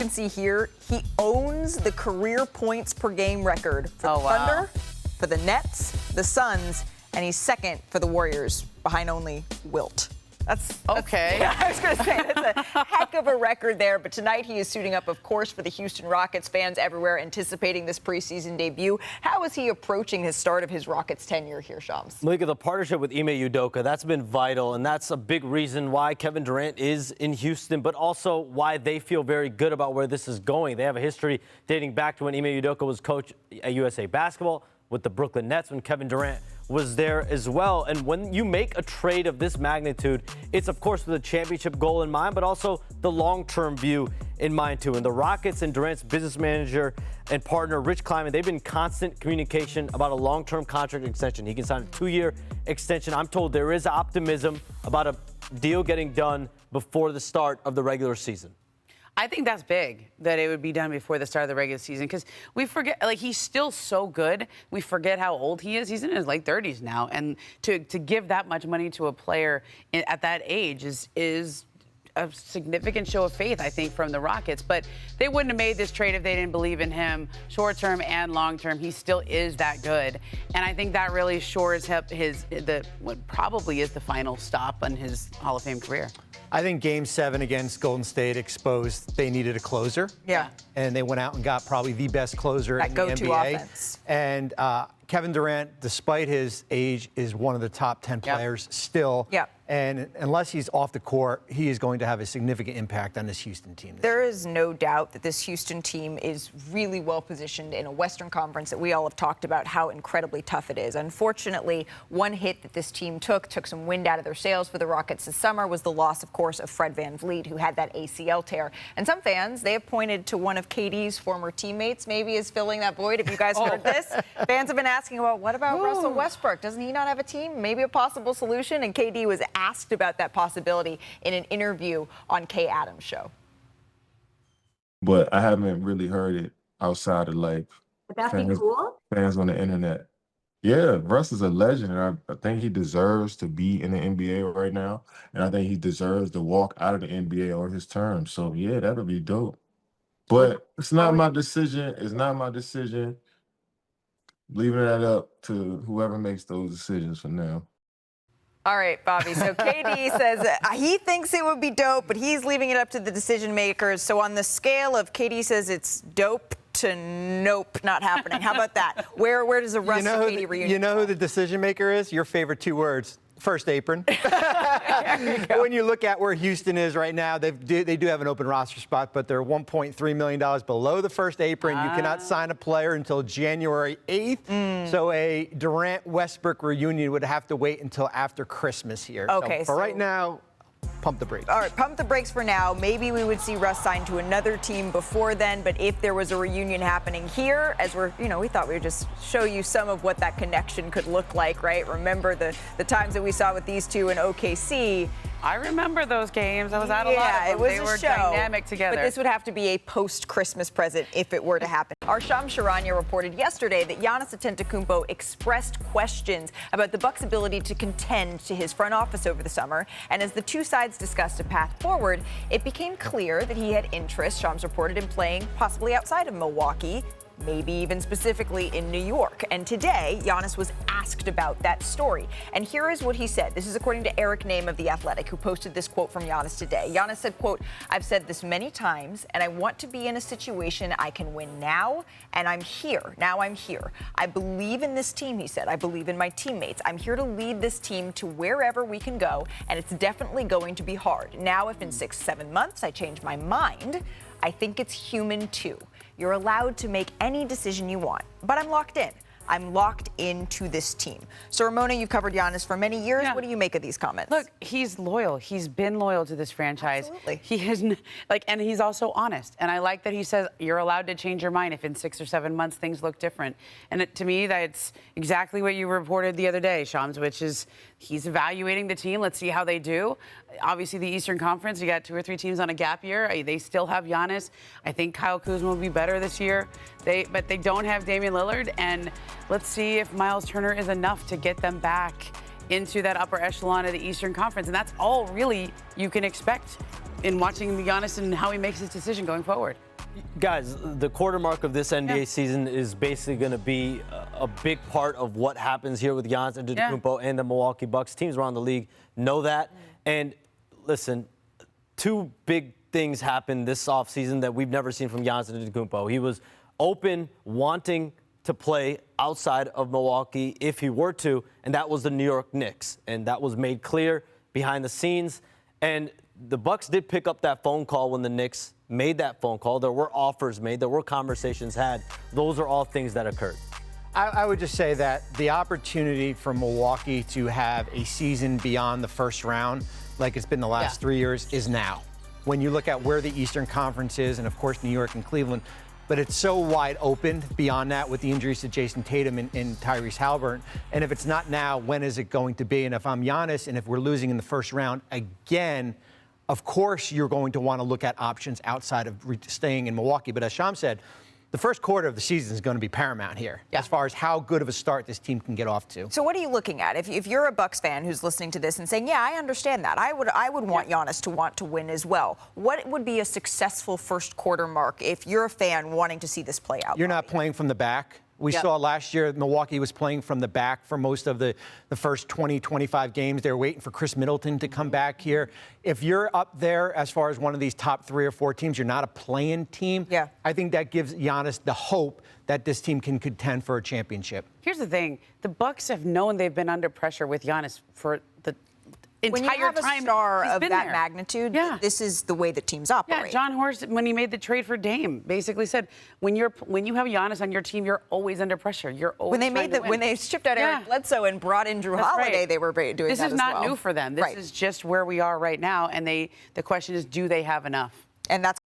can see here, he owns the career points per game record for the Thunder, for the Nets, the Suns, and he's second for the Warriors, behind only Wilt. That's okay. Yeah, I was going to say, that's a heck of a record there. But tonight he is suiting up, of course, for the Houston Rockets. Fans everywhere anticipating this preseason debut. How is he approaching his start of his Rockets tenure here, Shams? Malika, the partnership with Ime Udoka, that's been vital, and that's a big reason why Kevin Durant is in Houston, but also why they feel very good about where this is going. They have a history dating back to when Ime Udoka was coach at USA Basketball with the Brooklyn Nets, when Kevin Durant was there as well. And when you make a trade of this magnitude, it's of course with a championship goal in mind, but also the long-term view in mind too. And the Rockets and Durant's business manager and partner, Rich Kleiman, they've been in constant communication about a long-term contract extension. He can sign a 2-year extension. I'm told there is optimism about a deal getting done before the start of the regular season. I think that's big, that it would be done before the start of the regular season, because we forget, like, he's still so good. We forget how old he is. He's in his late 30s now. And to give that much money to a player at that age is a significant show of faith, I think, from the Rockets. But they wouldn't have made this trade if they didn't believe in him, short-term and long-term. He still is that good. And I think that really shores up what probably is the final stop on his Hall of Fame career. I think Game 7 against Golden State exposed they needed a closer. Yeah. And they went out and got probably the best closer in the NBA. That go-to offense. And Kevin Durant, despite his age, is one of the top 10 players still. Yeah. And unless he's off the court, he is going to have a significant impact on this Houston team. There is no doubt that this Houston team is really well positioned in a Western Conference that we all have talked about how incredibly tough it is. Unfortunately, one hit that this team took some wind out of their sails for the Rockets this summer was the loss, of course, of Fred VanVleet, who had that ACL tear. And some fans, they have pointed to one of KD's former teammates maybe as filling that void. Have you guys heard this? Fans have been asking about, what about Russell Westbrook? Doesn't he not have a team? Maybe a possible solution? And KD was asked about that possibility in an interview on Kay Adams' show. But I haven't really heard it outside of like fans on the internet. Yeah, Russ is a legend, and I think he deserves to be in the NBA right now, and I think he deserves to walk out of the NBA on his terms. So yeah, that'll be dope. But it's not my decision. It's not my decision. Leaving that up to whoever makes those decisions for now. All right, Bobby. So KD says he thinks it would be dope, but he's leaving it up to the decision makers. So on the scale of KD says it's dope to nope, not happening. How about that? Where does the Russ and KD reunion? You know who the decision maker is? Your favorite 2 words. First apron. When you look at where Houston is right now, they do have an open roster spot, but they're $1.3 million below the first apron. You cannot sign a player until January 8th. So a Durant-Westbrook reunion would have to wait until after Christmas here. Okay, so for right now, pump the brakes. All right, pump the brakes for now. Maybe we would see Russ sign to another team before then, but if there was a reunion happening here, as we thought we would just show you some of what that connection could look like, right? Remember the times that we saw with these two in OKC. I remember those games. I was at a lot of them. Yeah, it was they a were show, dynamic together. But this would have to be a post-Christmas present if it were to happen. Our Charania reported yesterday that Giannis Antetokounmpo expressed questions about the Bucks' ability to contend to his front office over the summer. And as the two sides discussed a path forward, it became clear that he had interest, Shams reported, in playing possibly outside of Milwaukee, maybe even specifically in New York. And today, Giannis was asked about that story. And here is what he said. This is according to Eric Name of The Athletic, who posted this quote from Giannis today. Giannis said, quote, "I've said this many times, and I want to be in a situation I can win now, and I'm here. Now I'm here. I believe in this team," he said. "I believe in my teammates. I'm here to lead this team to wherever we can go, and it's definitely going to be hard. Now, if in 6-7 months I change my mind, I think it's human too. You're allowed to make any decision you want, but I'm locked in. I'm locked into this team." So, Ramona, you've covered Giannis for many years. Yeah. What do you make of these comments? Look, he's loyal. He's been loyal to this franchise. Absolutely. He is and he's also honest. And I like that he says you're allowed to change your mind if in 6 or 7 months things look different. And to me, that's exactly what you reported the other day, Shams, which is he's evaluating the team. Let's see how they do. Obviously, the Eastern Conference, you got 2 or 3 teams on a gap year. They still have Giannis. I think Kyle Kuzma will be better this year. But they don't have Damian Lillard. And let's see if Miles Turner is enough to get them back into that upper echelon of the Eastern Conference. And that's all really you can expect in watching Giannis and how he makes his decision going forward. Guys, the quarter mark of this NBA season is basically going to be a big part of what happens here with Giannis Antetokounmpo and the Milwaukee Bucks. Teams around the league know that. And listen, two big things happened this offseason that we've never seen from Giannis Antetokounmpo. He was open, wanting to play outside of Milwaukee if he were to, and that was the New York Knicks. And that was made clear behind the scenes. And the Bucks did pick up that phone call when the Knicks made that phone call. There were offers made. There were conversations had. Those are all things that occurred. I would just say that the opportunity for Milwaukee to have a season beyond the first round, like it's been the last 3 years, is now. When you look at where the Eastern Conference is, and of course New York and Cleveland, but it's so wide open beyond that with the injuries to Jason Tatum and Tyrese Haliburton. And if it's not now, when is it going to be? And if I'm Giannis, and if we're losing in the first round again, of course you're going to want to look at options outside of staying in Milwaukee. But as Sham said, the first quarter of the season is going to be paramount here as far as how good of a start this team can get off to. So what are you looking at? If you're a Bucks fan who's listening to this and saying, yeah, I understand that. I would want Giannis to want to win as well. What would be a successful first quarter mark if you're a fan wanting to see this play out? You're not playing from the back. We saw last year Milwaukee was playing from the back for most of the first 20, 25 games. They were waiting for Chris Middleton to come back here. If you're up there as far as one of these top 3 or 4 teams, you're not a play-in team. I think that gives Giannis the hope that this team can contend for a championship. Here's the thing. The Bucks have known they've been under pressure with Giannis for the when you have a star of that magnitude, this is the way that teams operate. Yeah, John Horst, when he made the trade for Dame, basically said, when you have Giannis on your team, you're always under pressure. You're always when they shipped out Eric Bledsoe and brought in Drew Holiday, they were doing this that is as not well. new for them. This is just where we are right now, and the question is, do they have enough? And that's